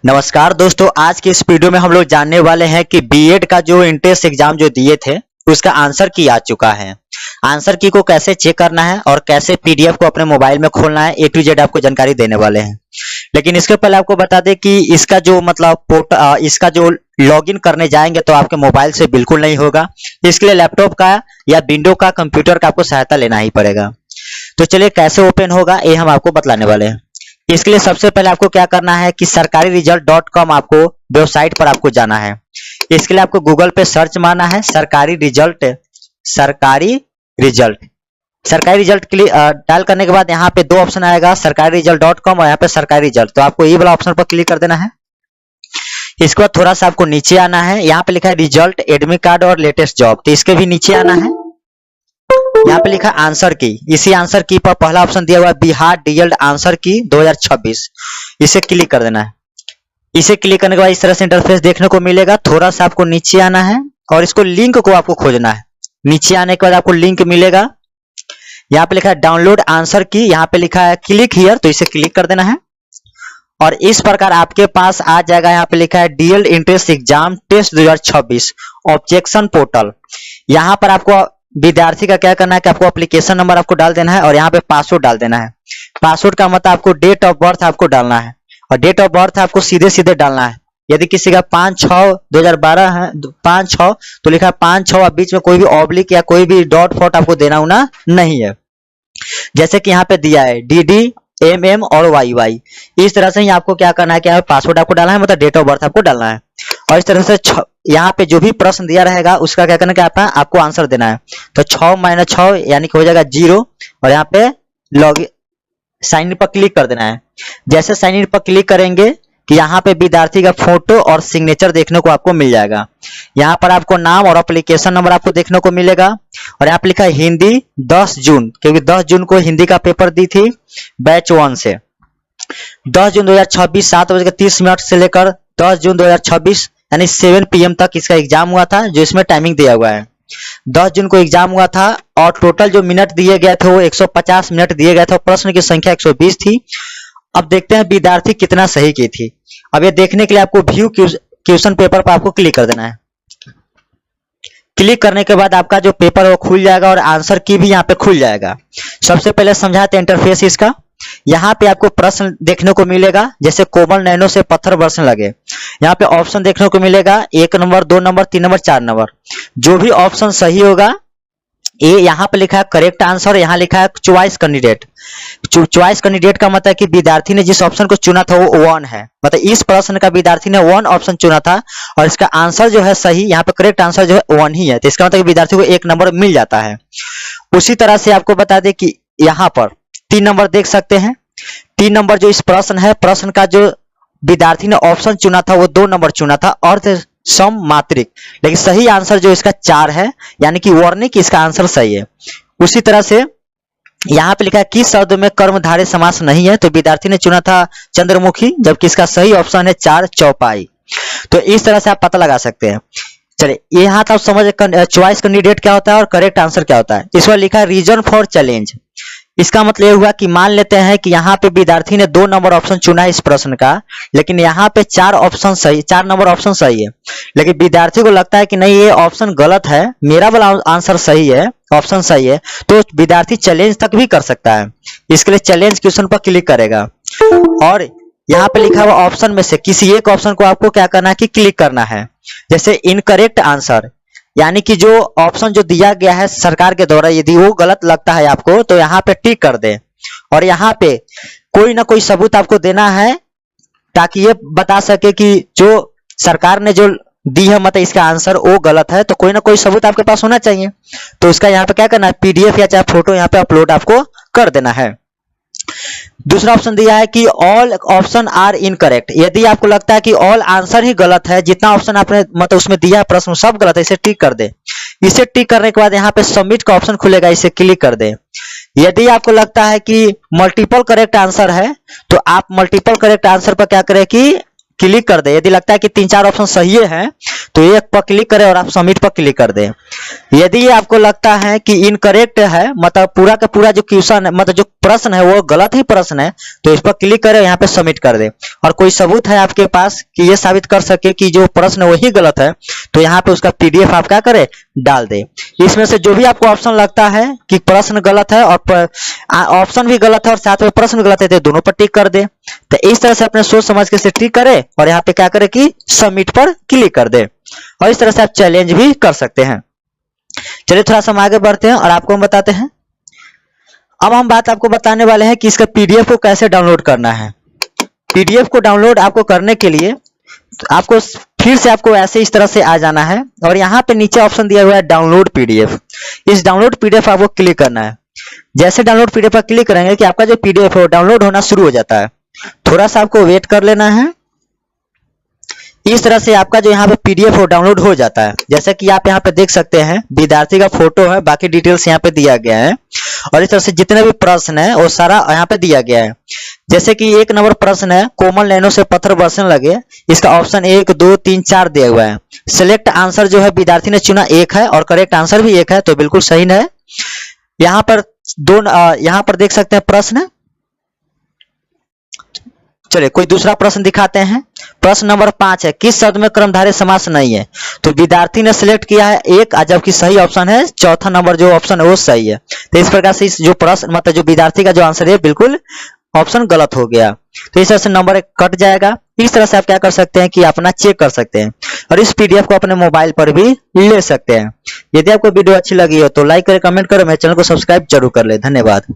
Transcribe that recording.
नमस्कार दोस्तों, आज की इस वीडियो में हम लोग जानने वाले हैं कि बीएड का जो एंट्रेंस एग्जाम जो दिए थे उसका आंसर की आ चुका है। आंसर की को कैसे चेक करना है और कैसे पीडीएफ को अपने मोबाइल में खोलना है, ए टू जेड आपको जानकारी देने वाले हैं। लेकिन इसके पहले आपको बता दें कि इसका जो इसका जो लॉगिन करने जाएंगे तो आपके मोबाइल से बिल्कुल नहीं होगा। इसके लिए लैपटॉप का या विंडो का कंप्यूटर का आपको सहायता लेना ही पड़ेगा। तो चलिए कैसे ओपन होगा ये हम आपको बतलाने वाले हैं। इसके लिए सबसे पहले आपको क्या करना है कि सरकारी रिजल्ट.com आपको वेबसाइट पर आपको जाना है। इसके लिए आपको गूगल पे सर्च मारना है सरकारी रिजल्ट के लिए डायल करने के बाद यहाँ पे दो ऑप्शन आएगा, सरकारी रिजल्ट.com और यहाँ पे सरकारी रिजल्ट। तो आपको ये वाला ऑप्शन पर क्लिक कर देना है। इसके बाद थोड़ा सा आपको नीचे आना है, यहाँ पे लिखा है रिजल्ट, एडमिट कार्ड और लेटेस्ट जॉब। तो इसके भी नीचे आना है, यहाँ पे लिखा आंसर की। इसी आंसर की पर पहला ऑप्शन दिया हुआ है बिहार डीएलएड आंसर की 2026। इसे क्लिक कर देना है। इसे क्लिक करने के बाद इस तरह से इंटरफेस देखने को मिलेगा। थोड़ा सा आपको नीचे आना है और इसको लिंक को आपको खोजना है। नीचे आने के बाद आपको लिंक मिलेगा, यहाँ पे लिखा है डाउनलोड आंसर की, यहाँ पे लिखा है क्लिक हियर। तो इसे क्लिक कर देना है और इस प्रकार आपके पास आ जाएगा। यहाँ पे लिखा है DElEd entrance exam test 2026 objection portal. यहाँ पर आपको विद्यार्थी का क्या करना है कि आपको एप्लीकेशन नंबर आपको डाल देना है और यहाँ पे पासवर्ड डाल देना है। पासवर्ड का मतलब आपको डेट ऑफ बर्थ आपको डालना है और डेट ऑफ बर्थ आपको सीधे सीधे डालना है। यदि किसी का 5/6/2012 है 5/6 तो लिखा है 5/6 और बीच में कोई भी ऑब्लिक या कोई भी डॉट फॉट आपको देना होना नहीं है। जैसे कि यहाँ पे दिया है DD MM और YY। इस तरह से ही आपको क्या करना है कि पासवर्ड आपको डालना है, मतलब डेट ऑफ बर्थ आपको डालना है। और इस तरह से यहाँ पे जो भी प्रश्न दिया रहेगा उसका क्या करना है, आपको आंसर देना है। तो 6 - 6 यानी कि हो जाएगा 0 और यहाँ पे लॉग साइन इन पर क्लिक कर देना है। जैसे साइन इन पर क्लिक करेंगे कि यहाँ पे विद्यार्थी का फोटो और सिग्नेचर देखने को आपको मिल जाएगा। यहाँ पर आपको नाम और एप्लीकेशन नंबर आपको देखने को मिलेगा और यहाँ पे लिखा है हिंदी 10 जून, क्योंकि 10 जून को हिंदी का पेपर दी थी बैच 1 से। 10 जून 2026 7:30 से लेकर 10 जून 2026 यानी 7 PM तक इसका एग्जाम हुआ था, जो इसमें टाइमिंग दिया हुआ है। 10 जून को एग्जाम हुआ था और टोटल जो मिनट दिए गए थे वो 150 मिनट दिए गए थे। प्रश्न की संख्या 120 थी। अब देखते हैं विद्यार्थी कितना सही की थी। अब ये देखने के लिए आपको व्यू क्वेश्चन पेपर पर आपको क्लिक कर देना है। क्लिक करने के बाद आपका जो पेपर है वो खुल जाएगा और आंसर की भी यहाँ पे खुल जाएगा। सबसे पहले समझाते हैं इंटरफेस इसका। यहाँ पे आपको प्रश्न देखने को मिलेगा, जैसे कोमल नैनो से पत्थर बरसने लगे। यहाँ पे ऑप्शन देखने को मिलेगा 1 नंबर 2 नंबर 3 नंबर 4 नंबर। जो भी ऑप्शन सही होगा ये यहाँ पे लिखा है करेक्ट आंसर, यहाँ लिखा है चॉइस कैंडिडेट। चॉइस कैंडिडेट का मतलब कि विद्यार्थी ने जिस ऑप्शन को चुना था वो 1 है, मतलब इस प्रश्न का विद्यार्थी ने 1 ऑप्शन चुना था और इसका आंसर जो है सही, यहाँ पे करेक्ट आंसर जो है 1 ही है। तो इसका मतलब विद्यार्थी को 1 नंबर मिल जाता है। उसी तरह से आपको बता दें कि यहाँ पर 3 नंबर देख सकते हैं। 3 नंबर जो इस प्रश्न है, प्रश्न का जो विद्यार्थी ने ऑप्शन चुना था वो 2 नंबर चुना था, अर्थ सम मात्रिक, लेकिन सही आंसर जो इसका 4 है, यानी कि वर्णिक इसका आंसर सही है। उसी तरह से यहाँ पे लिखा है किस शब्द में कर्मधारय समास नहीं है, तो विद्यार्थी ने चुना था चंद्रमुखी, जबकि इसका सही ऑप्शन है 4 चौपाई। तो इस तरह से आप पता लगा सकते हैं। चलिए यहाँ तक समझ चॉइस कैंडिडेट क्या होता है और करेक्ट आंसर क्या होता है। इस पर लिखा है रीजन फॉर चैलेंज। इसका मतलब ये हुआ कि मान लेते हैं कि यहाँ पे विद्यार्थी ने 2 नंबर ऑप्शन चुना है इस प्रश्न का, लेकिन यहाँ पे 4 नंबर ऑप्शन सही है, लेकिन विद्यार्थी को लगता है कि नहीं ये ऑप्शन गलत है, मेरा वाला आंसर सही है, ऑप्शन सही है, तो विद्यार्थी चैलेंज तक भी कर सकता है। इसके लिए चैलेंज क्वेश्चन पर क्लिक करेगा और यहाँ पे लिखा हुआ ऑप्शन में से किसी एक ऑप्शन को आपको क्या करना है कि क्लिक करना है। जैसे इनकरेक्ट आंसर, यानी कि जो ऑप्शन जो दिया गया है सरकार के द्वारा, यदि वो गलत लगता है आपको तो यहाँ पे टिक कर दे और यहाँ पे कोई ना कोई सबूत आपको देना है ताकि ये बता सके कि जो सरकार ने जो दी है मतलब इसका आंसर वो गलत है, तो कोई ना कोई सबूत आपके पास होना चाहिए। तो इसका यहाँ पे क्या करना है, PDF या चाहे फोटो यहाँ पे अपलोड आपको कर देना है। दूसरा ऑप्शन दिया है कि ऑल ऑप्शन आर इनकरेक्ट। यदि आपको लगता है कि ऑल आंसर ही गलत है, जितना ऑप्शन आपने मतलब उसमें दिया है प्रश्न सब गलत है, इसे टिक कर दे। इसे टिक करने के बाद यहाँ पे सबमिट का ऑप्शन खुलेगा, इसे क्लिक कर दे। यदि आपको लगता है कि मल्टीपल करेक्ट आंसर है तो आप मल्टीपल करेक्ट आंसर पर क्या करें कि क्लिक कर दे। यदि लगता है कि 3-4 ऑप्शन सही है तो एक पर क्लिक करें और आप सबमिट पर क्लिक कर दें। यदि ये आपको लगता है कि इनकरेक्ट है, मतलब पूरा का पूरा जो क्वेश्चन है, मतलब जो प्रश्न है वो गलत ही प्रश्न है, तो इस पर क्लिक करें, यहाँ पे सबमिट कर दें। और कोई सबूत है आपके पास कि ये साबित कर सके कि जो प्रश्न वही गलत है, तो यहाँ पे उसका पीडीएफ आप क्या करें, डाल दें। इसमें से जो भी आपको ऑप्शन लगता है कि प्रश्न गलत है और ऑप्शन भी गलत है और साथ में प्रश्न गलत है, तो दोनों पर टिक कर दे। तो इस तरह से अपने सोच समझ के से टिक करें और यहाँ पे क्या करें कि सबमिट पर क्लिक कर दे। और इस तरह से आप चैलेंज भी कर सकते हैं। चलिए थोड़ा सा हम आगे बढ़ते हैं और आपको हम बताते हैं। अब हम बात आपको बताने वाले हैं कि इसका पीडीएफ को कैसे डाउनलोड करना है। पीडीएफ को डाउनलोड आपको करने के लिए आपको फिर से आपको ऐसे इस तरह से आ जाना है और यहाँ पे नीचे ऑप्शन दिया हुआ है डाउनलोड पीडीएफ। इस डाउनलोड पीडीएफ आपको क्लिक करना है। जैसे डाउनलोड पीडीएफ पर क्लिक करेंगे कि आपका जो पीडीएफ है वो डाउनलोड होना शुरू हो जाता है। थोड़ा सा आपको वेट कर लेना है। इस तरह से आपका जो यहाँ पे पीडीएफ वो डाउनलोड हो जाता है। जैसे कि आप यहाँ पे देख सकते हैं, विद्यार्थी का फोटो है, बाकी डिटेल्स यहाँ पे दिया गया है और इस तरह से जितने भी प्रश्न है वो सारा यहाँ पे दिया गया है। जैसे कि 1 नंबर प्रश्न है, कोमल नैनो से पत्थर बरसने लगे। इसका ऑप्शन 1, 2, 3, 4 दिया हुआ है। सिलेक्ट आंसर जो है विद्यार्थी ने चुना 1 है और करेक्ट आंसर भी 1 है, तो बिल्कुल सही है। यहाँ पर यहाँ पर देख सकते हैं प्रश्न। चलिए कोई दूसरा प्रश्न दिखाते हैं। प्रश्न नंबर 5 है, किस शब्द में कर्मधारय समास नहीं है? तो विद्यार्थी ने सिलेक्ट किया है 1, जबकि सही ऑप्शन है चौथा नंबर जो ऑप्शन है वो सही है। तो इस प्रकार से इस जो प्रश्न मतलब जो विद्यार्थी का जो आंसर है बिल्कुल ऑप्शन गलत हो गया। तो इस तरह से नंबर 1 कट जाएगा। इस तरह से आप क्या कर सकते हैं कि अपना चेक कर सकते हैं और इस पीडीएफ को अपने मोबाइल पर भी ले सकते हैं। यदि आपको वीडियो अच्छी लगी हो तो लाइक करें, कमेंट करें, मेरे चैनल को सब्सक्राइब जरूर कर ले। धन्यवाद।